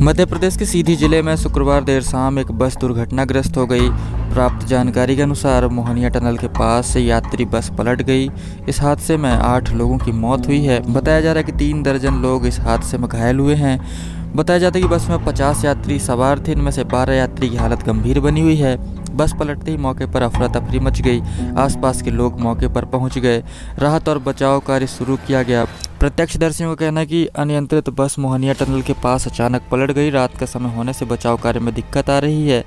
मध्य प्रदेश के सीधी जिले में शुक्रवार देर शाम एक बस दुर्घटनाग्रस्त हो गई। प्राप्त जानकारी के अनुसार मोहनिया टनल के पास से यात्री बस पलट गई। इस हादसे में 8 लोगों की मौत हुई है। बताया जा रहा है कि 3 दर्जन लोग इस हादसे में घायल हुए हैं। बताया जाता है कि बस में 50 यात्री सवार थे, इनमें से 12 यात्री की हालत गंभीर बनी हुई है। बस पलटते ही मौके पर अफरा तफरी मच गई। आसपास के लोग मौके पर पहुंच गए। राहत और बचाव कार्य शुरू किया गया। प्रत्यक्षदर्शियों का कहना है कि अनियंत्रित बस मोहनिया टनल के पास अचानक पलट गई। रात का समय होने से बचाव कार्य में दिक्कत आ रही है।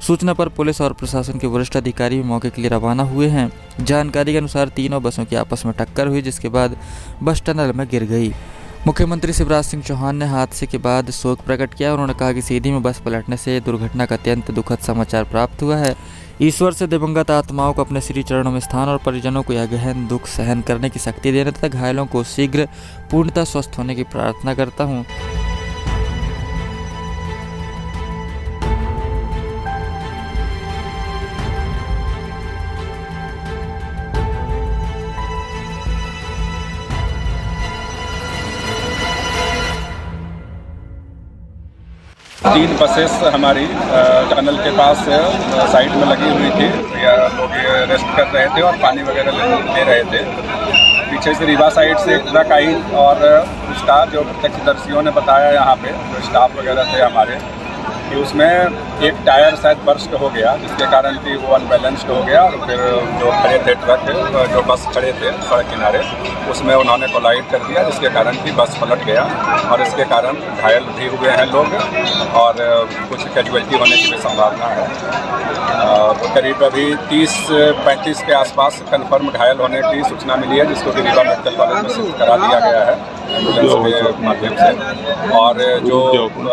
सूचना पर पुलिस और प्रशासन के वरिष्ठ अधिकारी भी मौके के लिए रवाना हुए हैं। जानकारी के अनुसार तीनों बसों की आपस में टक्कर हुई, जिसके बाद बस टनल में गिर गई। मुख्यमंत्री शिवराज सिंह चौहान ने हादसे के बाद शोक प्रकट किया। उन्होंने कहा कि सीधी में बस पलटने से दुर्घटना का अत्यंत दुखद समाचार प्राप्त हुआ है। ईश्वर से दिवंगत आत्माओं को अपने श्री चरणों में स्थान और परिजनों को यह गहन दुख सहन करने की शक्ति देने तथा घायलों को शीघ्र पूर्णतः स्वस्थ होने की प्रार्थना करता हूँ। तीन बसेस हमारी टनल के पास साइड में लगी हुई थी। लोग रेस्ट कर रहे थे और पानी वगैरह ले रहे थे। पीछे से रीवा साइड से एक ट्रक आई और उसका जो प्रत्यक्षदर्शियों ने बताया, यहाँ पे जो स्टाफ वगैरह थे हमारे, कि उसमें एक टायर शायद बर्स्ट हो गया, जिसके कारण कि वो अनबैलेंस्ड हो गया और फिर जो खड़े थे ट्रक, जो बस खड़े थे सड़क किनारे, उसमें उन्होंने कोलाइड कर दिया, जिसके कारण कि बस पलट गया और इसके कारण घायल भी हुए हैं लोग और कुछ कैजुअल्टी होने की भी संभावना है। तो करीब अभी 30-35 के आसपास कन्फर्म घायल होने की सूचना मिली है, जिसको कि रीवा मेडिकल कॉलेज में शिफ्ट करा दिया गया है एम्बुलेंस के माध्यम से। और जो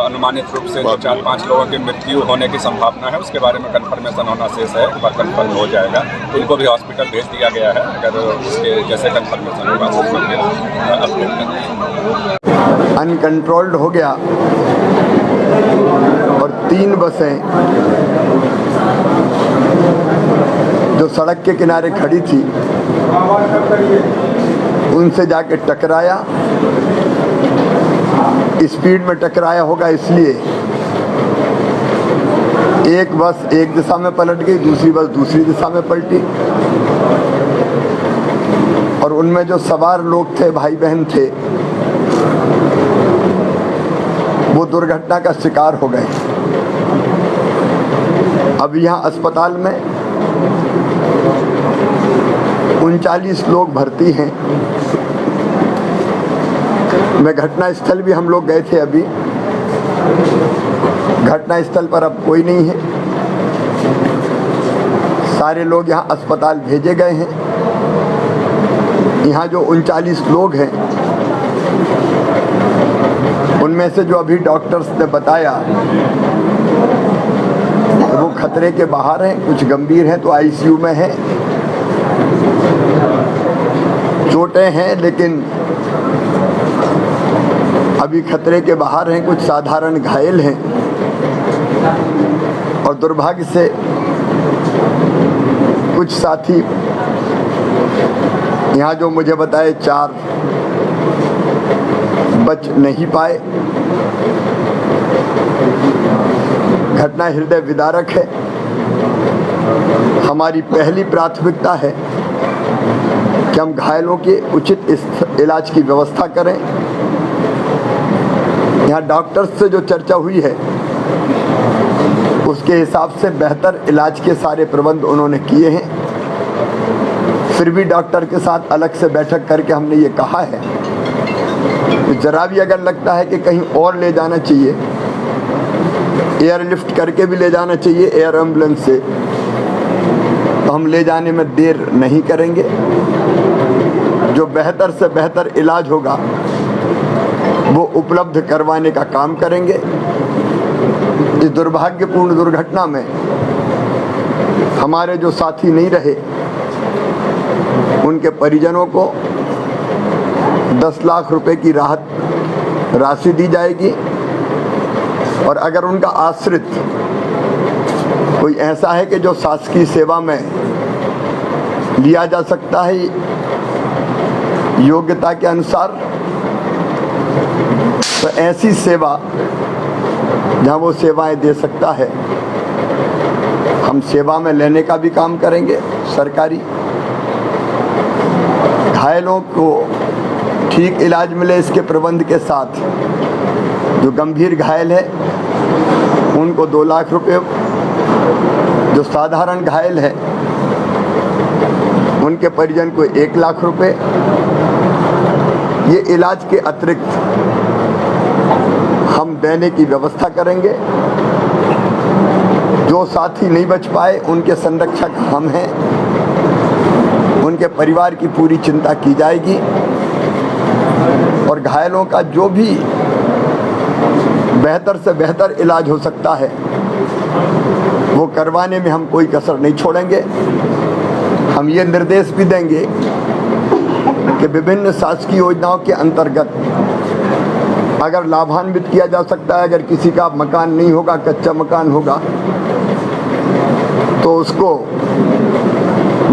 अनुमानित रूप से जो 4-5 लोगों की मृत्यु होने की संभावना है, उसके बारे में कन्फर्मेशन होना शेष है। एक बार कन्फर्म हो जाएगा उनको भी हॉस्पिटल भेज दिया गया है। अगर उसके जैसे कन्फर्मेशन होगा तो उसमें अपडेट करेंगे। अनकंट्रोल्ड हो गया और 3 बसें जो सड़क के किनारे खड़ी थी उनसे जाके टकराया। स्पीड में टकराया होगा, इसलिए एक बस एक दिशा में पलट गई, दूसरी बस दूसरी दिशा में पलटी और उनमें जो सवार लोग थे, भाई बहन थे, वो दुर्घटना का शिकार हो गए। अब यहाँ अस्पताल में 39 लोग भर्ती हैं। मैं घटना स्थल भी हम लोग गए थे। अभी घटना स्थल पर अब कोई नहीं है। सारे लोग यहाँ अस्पताल भेजे गए हैं। यहाँ जो 39 लोग हैं, उनमें से जो अभी डॉक्टर्स ने बताया वो खतरे के बाहर हैं, कुछ गंभीर हैं तो आईसीयू में हैं। चोटें हैं लेकिन अभी खतरे के बाहर हैं, कुछ साधारण घायल हैं। और दुर्भाग्य से कुछ साथी यहाँ जो मुझे बताए 4 बच नहीं पाए। घटना हृदय विदारक है। हमारी पहली प्राथमिकता है कि हम घायलों के उचित इलाज की व्यवस्था करें। यहाँ डॉक्टर्स से जो चर्चा हुई है उसके हिसाब से बेहतर इलाज के सारे प्रबंध उन्होंने किए हैं। फिर भी डॉक्टर के साथ अलग से बैठक करके हमने ये कहा है कि जरा भी अगर लगता है कि कहीं और ले जाना चाहिए, एयरलिफ्ट करके भी ले जाना चाहिए एयर एम्बुलेंस से, तो हम ले जाने में देर नहीं करेंगे। जो बेहतर से बेहतर इलाज होगा वो उपलब्ध करवाने का काम करेंगे। इस दुर्भाग्यपूर्ण दुर्घटना में हमारे जो साथी नहीं रहे, उनके परिजनों को 10 लाख रुपए की राहत राशि दी जाएगी। और अगर उनका आश्रित कोई ऐसा है कि जो शासकीय सेवा में लिया जा सकता है योग्यता के अनुसार, तो ऐसी सेवा जहाँ वो सेवाएं दे सकता है हम सेवा में लेने का भी काम करेंगे सरकारी। घायलों को ठीक इलाज मिले इसके प्रबंध के साथ जो गंभीर घायल है उनको 2 लाख रुपए, जो साधारण घायल है उनके परिजन को 1 लाख रुपए। ये इलाज के अतिरिक्त हम देने की व्यवस्था करेंगे। जो साथी नहीं बच पाए उनके संरक्षक हम हैं, उनके परिवार की पूरी चिंता की जाएगी और घायलों का जो भी बेहतर से बेहतर इलाज हो सकता है वो करवाने में हम कोई कसर नहीं छोड़ेंगे। हम ये निर्देश भी देंगे कि विभिन्न शासकीय योजनाओं के अंतर्गत अगर लाभान्वित किया जा सकता है, अगर किसी का मकान नहीं होगा, कच्चा मकान होगा, तो उसको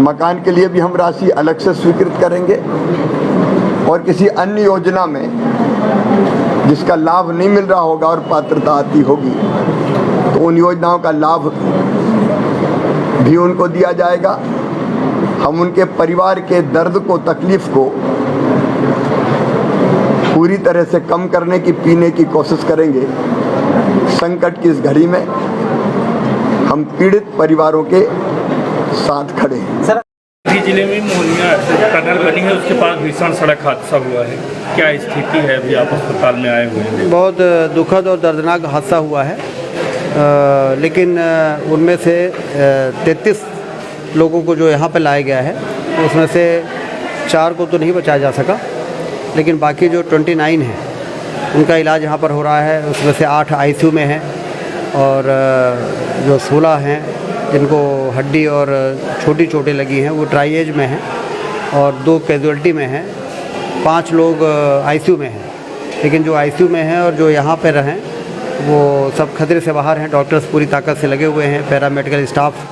मकान के लिए भी हम राशि अलग से स्वीकृत करेंगे और किसी अन्य योजना में जिसका लाभ नहीं मिल रहा होगा और पात्रता आती होगी तो उन योजनाओं का लाभ भी उनको दिया जाएगा। हम उनके परिवार के दर्द को, तकलीफ को पूरी तरह से कम करने की, पीने की कोशिश करेंगे। संकट की इस घड़ी में हम पीड़ित परिवारों के साथ खड़े हैं। सर, जिले में मोहनिया टनल बनी है, उसके पास भीषण सड़क हादसा हुआ है, क्या स्थिति है? अभी आप अस्पताल में आए हुए हैं। बहुत दुखद और दर्दनाक हादसा हुआ है, लेकिन उनमें से 33 लोगों को जो यहाँ पर लाया गया है उसमें से 4 को तो नहीं बचाया जा सका, लेकिन बाकी जो 29 हैं उनका इलाज यहाँ पर हो रहा है। उसमें से 8 ICU में हैं और जो 16 हैं जिनको हड्डी और छोटी चोटें लगी हैं वो ट्राइएज में हैं और 2 कैजुअल्टी में हैं। 5 लोग ICU में हैं, लेकिन जो ICU में हैं और जो यहाँ पर रहें वो सब खतरे से बाहर हैं। डॉक्टर्स पूरी ताकत से लगे हुए हैं, पैरामेडिकल स्टाफ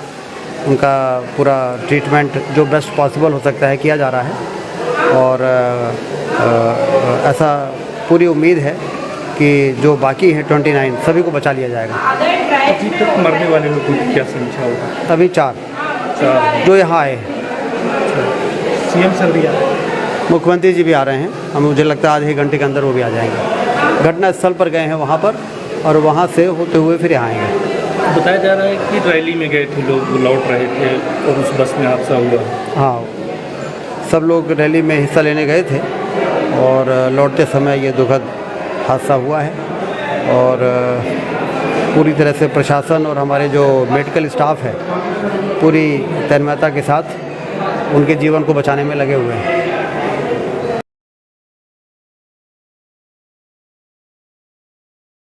उनका पूरा ट्रीटमेंट जो बेस्ट पॉसिबल हो सकता है किया जा रहा है और ऐसा पूरी उम्मीद है कि जो बाकी हैं 29 सभी को बचा लिया जाएगा। अभी तक मरने वाले लोगों की क्या संख्या होगा? अभी 4 जो यहाँ आए हैं। CM सर भी आ रहे हैं, मुख्यमंत्री जी भी आ रहे हैं। हम मुझे लगता है आधे घंटे के अंदर वो भी आ जाएंगे। घटना स्थल पर गए हैं वहाँ पर और वहाँ से होते हुए फिर यहाँ आएंगे। बताया जा रहा है कि रैली में गए थे लोग, लौट रहे थे और उस बस में हादसा हुआ। हाँ, सब लोग रैली में हिस्सा लेने गए थे और लौटते समय ये दुखद हादसा हुआ है और पूरी तरह से प्रशासन और हमारे जो मेडिकल स्टाफ है पूरी तन्मयता के साथ उनके जीवन को बचाने में लगे हुए हैं।